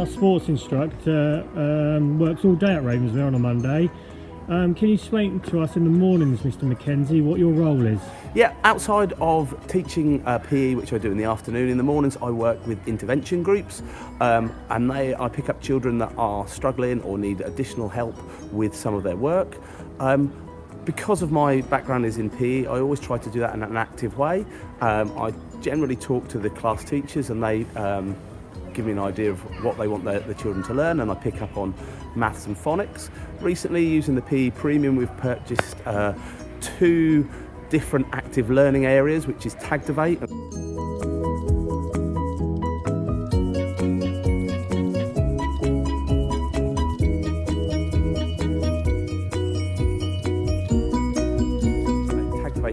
our sports instructor, works all day at Ravensmere on a Monday. Can you explain to us in the mornings, Mr. Mackenzie, what your role is? Yeah, outside of teaching PE, which I do in the afternoon, in the mornings I work with intervention groups, and I pick up children that are struggling or need additional help with some of their work. Because of my background is in PE, I always try to do that in an active way. I generally talk to the class teachers and they give me an idea of what they want the children to learn, and I pick up on maths and phonics. Recently, using the PE Premium, we've purchased 2 different active learning areas, which is Tagtivate.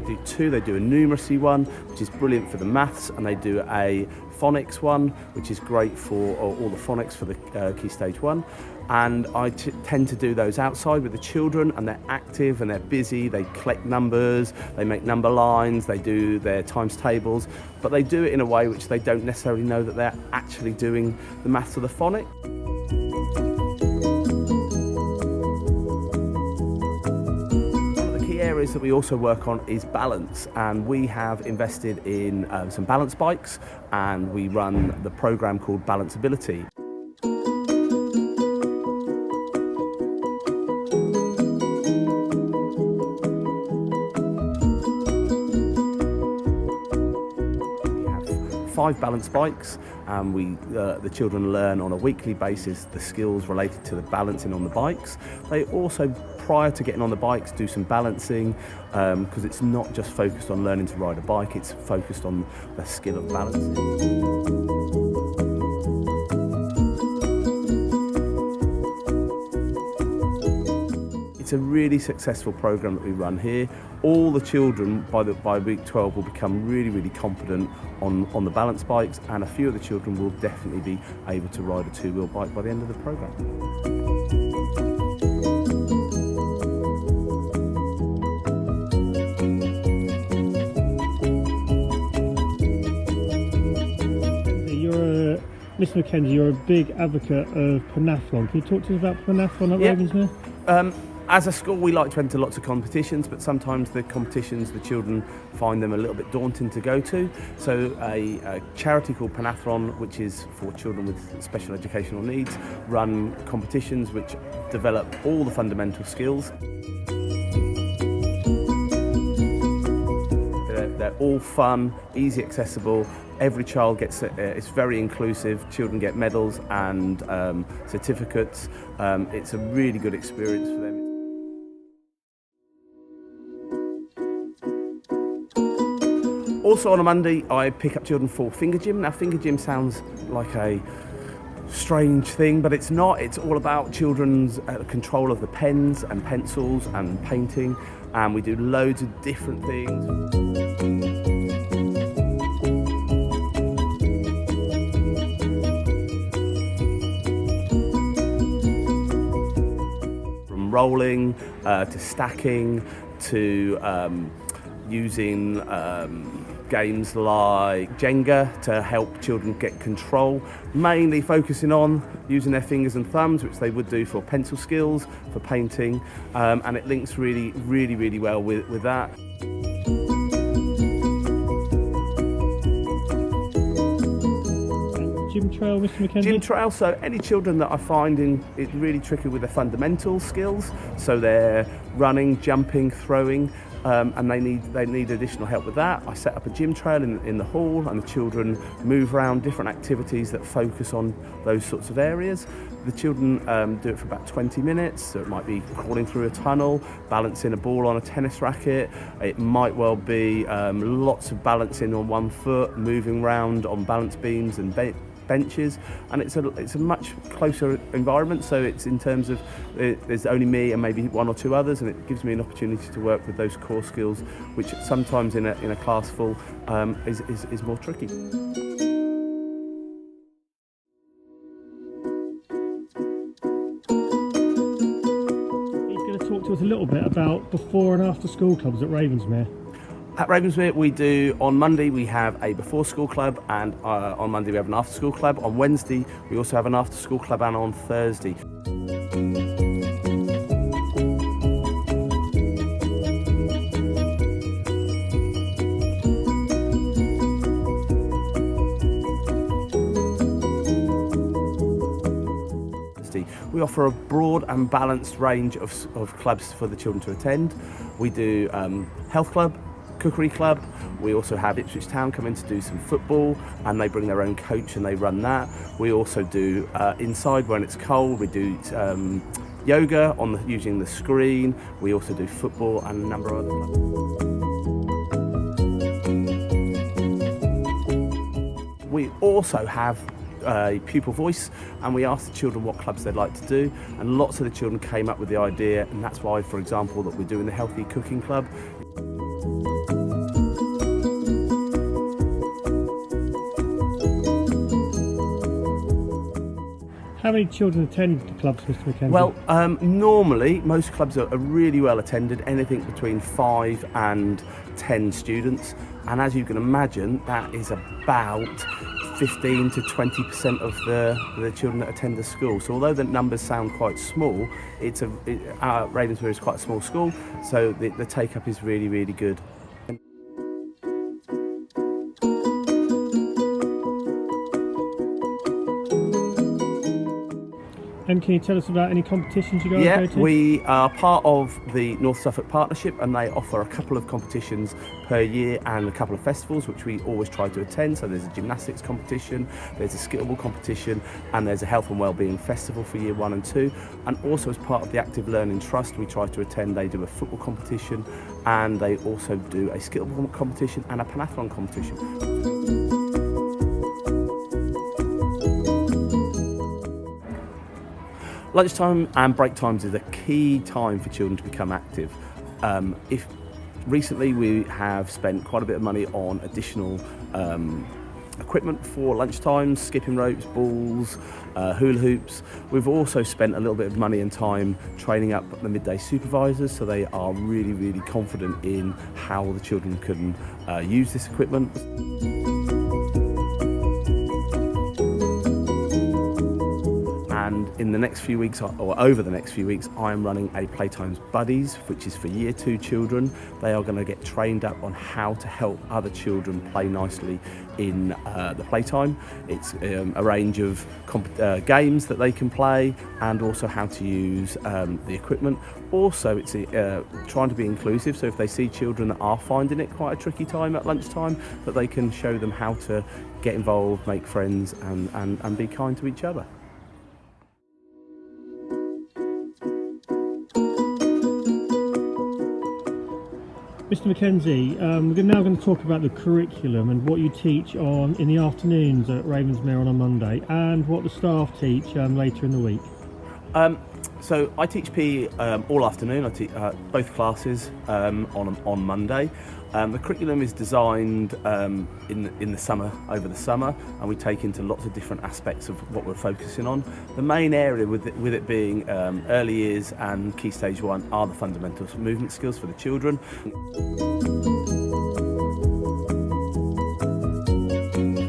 Do 2, they do a numeracy one, which is brilliant for the maths, and they do a phonics one, which is great for all the phonics for the Key Stage 1. And I tend to do those outside with the children, and they're active and they're busy, they collect numbers, they make number lines, they do their times tables, but they do it in a way which they don't necessarily know that they're actually doing the maths or the phonics. Areas that we also work on is balance, and we have invested in some balance bikes, and we run the program called Balanceability. We have 5 balance bikes, and the children learn on a weekly basis the skills related to the balancing on the bikes. They also, prior to getting on the bikes, do some balancing, because it's not just focused on learning to ride a bike, it's focused on the skill of balancing. It's a really successful program that we run here. All the children by week 12 will become really confident on the balance bikes, and a few of the children will definitely be able to ride a 2-wheel bike by the end of the program. Mr. Mackenzie, you're a big advocate of pentathlon. Can you talk to us about pentathlon at Ravensmere? As a school, we like to enter lots of competitions, but sometimes the competitions, the children find them a little bit daunting to go to. So a charity called Pentathlon, which is for children with special educational needs, run competitions which develop all the fundamental skills. They're all fun, easy accessible. Every child gets it's very inclusive. Children get medals and certificates. It's a really good experience for them. Also on a Monday, I pick up children for finger gym. Now, finger gym sounds like a strange thing, but it's not. It's all about children's control of the pens and pencils and painting, and we do loads of different things. From rolling to stacking to using games like Jenga to help children get control, mainly focusing on using their fingers and thumbs, which they would do for pencil skills, for painting, and it links really well with that. Gym trail, Mr. Mackenzie? Gym trail, so any children that are finding it really tricky with their fundamental skills, so they're running, jumping, throwing, and they need additional help with that. I set up a gym trail in the hall, and the children move around different activities that focus on those sorts of areas. The children do it for about 20 minutes, so it might be crawling through a tunnel, balancing a ball on a tennis racket. It might well be lots of balancing on one foot, moving around on balance beams and benches, and it's a much closer environment, so it's in terms of there's only me and maybe 1 or 2 others, and it gives me an opportunity to work with those core skills, which sometimes in a class full is more tricky. He's going to talk to us a little bit about before and after school clubs at Ravensmere. At Ravensmere, we do, on Monday we have a before school club, and on Monday we have an after school club. On Wednesday we also have an after school club, and on Thursday. We offer a broad and balanced range of clubs for the children to attend. We do health club, cookery club. We also have Ipswich Town come in to do some football, and they bring their own coach and they run that. We also do inside when it's cold. We do yoga using the screen. We also do football and a number of other clubs. We also have a pupil voice, and we asked the children what clubs they'd like to do, and lots of the children came up with the idea, and that's why, for example, that we're doing the healthy cooking club. How many children attend the clubs, Mr. Mackenzie? Well, normally most clubs are really well attended, anything between 5 and 10 students, and as you can imagine, that is about 15 to 20% of the children that attend the school. So although the numbers sound quite small, Ravensmere is quite a small school, so the take-up is really, really good. And can you tell us about any competitions you guys go to? Yeah, we are part of the North Suffolk Partnership, and they offer a couple of competitions per year and a couple of festivals which we always try to attend. So there's a gymnastics competition, there's a skittable competition, and there's a health and wellbeing festival for year 1 and 2. And also as part of the Active Learning Trust we try to attend, they do a football competition, and they also do a skittable competition and a pentathlon competition. Lunchtime and break times is a key time for children to become active. Recently we have spent quite a bit of money on additional equipment for lunchtime, skipping ropes, balls, hula hoops. We've also spent a little bit of money and time training up the midday supervisors, so they are really, really confident in how the children can use this equipment. And in the next few weeks, or over the next few weeks, I am running a Playtimes Buddies, which is for year 2 children. They are going to get trained up on how to help other children play nicely in the playtime. It's a range of games that they can play, and also how to use the equipment. Also, it's trying to be inclusive, so if they see children that are finding it quite a tricky time at lunchtime, that they can show them how to get involved, make friends, and be kind to each other. Mr. Mackenzie, we're now going to talk about the curriculum and what you teach in the afternoons at Ravensmere on a Monday, and what the staff teach later in the week. So I teach PE all afternoon. I teach both classes on Monday. The curriculum is designed in the summer, over the summer, and we take into lots of different aspects of what we're focusing on. The main area with it being early years and Key Stage 1 are the fundamentals, movement skills for the children.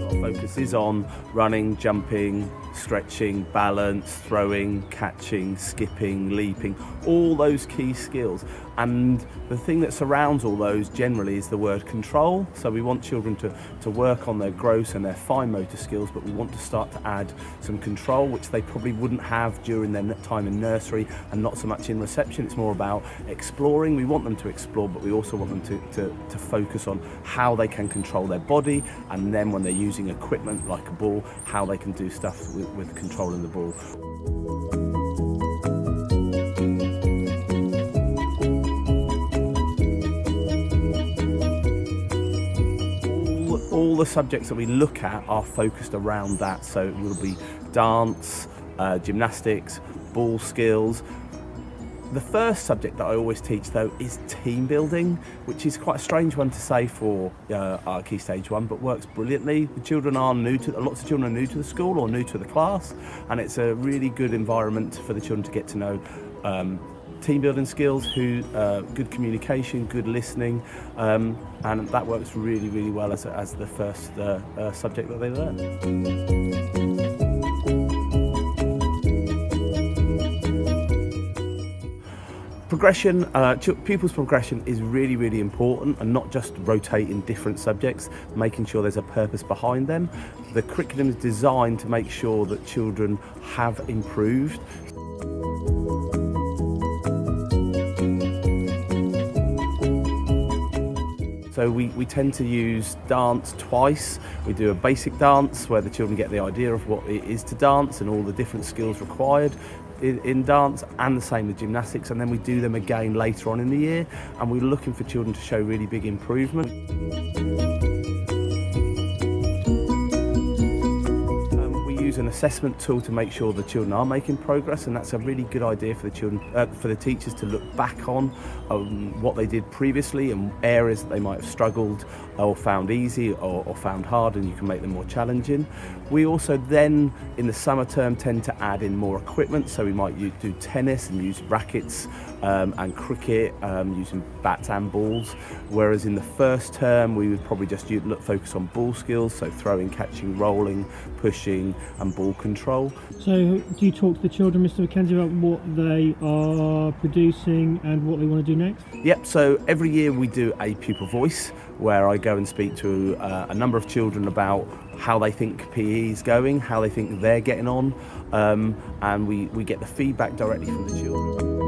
Our focus is on running, jumping, stretching, balance, throwing, catching, skipping, leaping, all those key skills. And the thing that surrounds all those generally is the word control. So we want children to work on their gross and their fine motor skills, but we want to start to add some control, which they probably wouldn't have during their time in nursery and not so much in reception. It's more about exploring. We want them to explore, but we also want them to focus on how they can control their body, and then when they're using equipment like a ball, how they can do stuff with controlling the ball. All the subjects that we look at are focused around that, so it will be dance, gymnastics, ball skills. The first subject that I always teach, though, is team building, which is quite a strange one to say for our Key Stage 1, but works brilliantly. The children are lots of children are new to the school or new to the class, and it's a really good environment for the children to get to know team building skills, good communication, good listening, and that works really, really well as the first subject that they learn. Progression, pupils' progression is really, really important, and not just rotating different subjects, making sure there's a purpose behind them. The curriculum is designed to make sure that children have improved. So we tend to use dance twice. We do a basic dance where the children get the idea of what it is to dance and all the different skills required in dance, and the same with gymnastics, and then we do them again later on in the year, and we're looking for children to show really big improvement. An assessment tool to make sure the children are making progress, and that's a really good idea for the children, for the teachers to look back on what they did previously and areas that they might have struggled or found easy or found hard, and you can make them more challenging. We also then in the summer term tend to add in more equipment, so we might do tennis and use rackets and cricket using bats and balls, whereas in the first term we would probably just focus on ball skills, so throwing, catching, rolling, pushing and ball control. So do you talk to the children, Mr. Mackenzie, about what they are producing and what they want to do next? Yep, so every year we do a pupil voice where I go and speak to a number of children about how they think PE is going, how they think they're getting on, and we get the feedback directly from the children.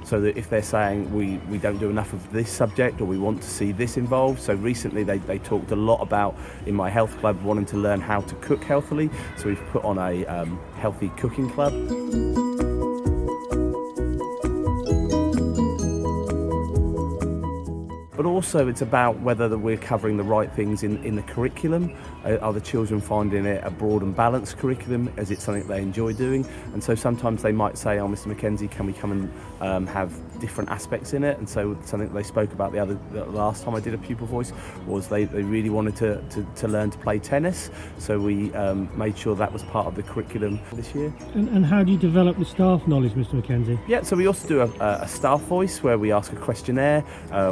So that if they're saying we don't do enough of this subject, or we want to see this involved. So recently they talked a lot about, in my health club, wanting to learn how to cook healthily. So we've put on a healthy cooking club. But also it's about whether we're covering the right things in the curriculum. Are the children finding it a broad and balanced curriculum? Is it something they enjoy doing? And so sometimes they might say, oh, Mr. Mackenzie, can we come and have different aspects in it? And so something that they spoke about the last time I did a pupil voice was they really wanted to learn to play tennis. So we made sure that was part of the curriculum this year. And how do you develop the staff knowledge, Mr. Mackenzie? Yeah, so we also do a staff voice where we ask a questionnaire.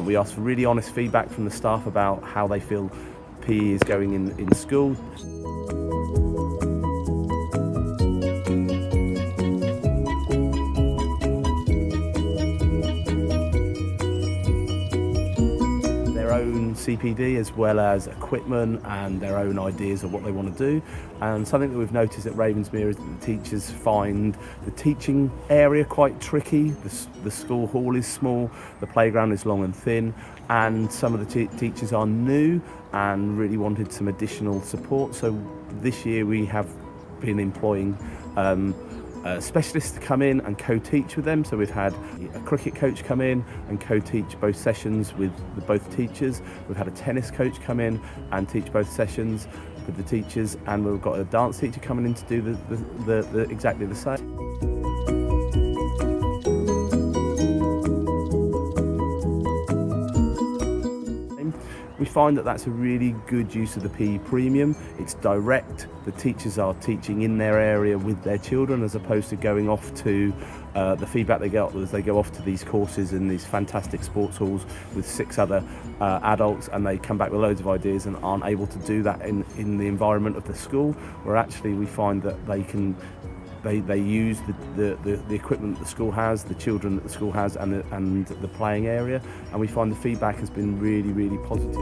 We ask for really honest feedback from the staff about how they feel PE is going in school. Their own CPD as well as equipment and their own ideas of what they want to do. And something that we've noticed at Ravensmere is that the teachers find the teaching area quite tricky. The school hall is small, the playground is long and thin, and some of the teachers are new and really wanted some additional support. So this year we have been employing specialists to come in and co-teach with them. So we've had a cricket coach come in and co-teach both sessions with both teachers. We've had a tennis coach come in and teach both sessions with the teachers, and we've got a dance teacher coming in to do the exactly the same. We find that that's a really good use of the PE premium. It's direct. The teachers are teaching in their area with their children, as opposed to going off to the feedback they get as they go off to these courses in these fantastic sports halls with 6 other adults, and they come back with loads of ideas and aren't able to do that in the environment of the school, where actually we find that they use the equipment that the school has, the children that the school has, and the playing area, and we find the feedback has been really, really positive.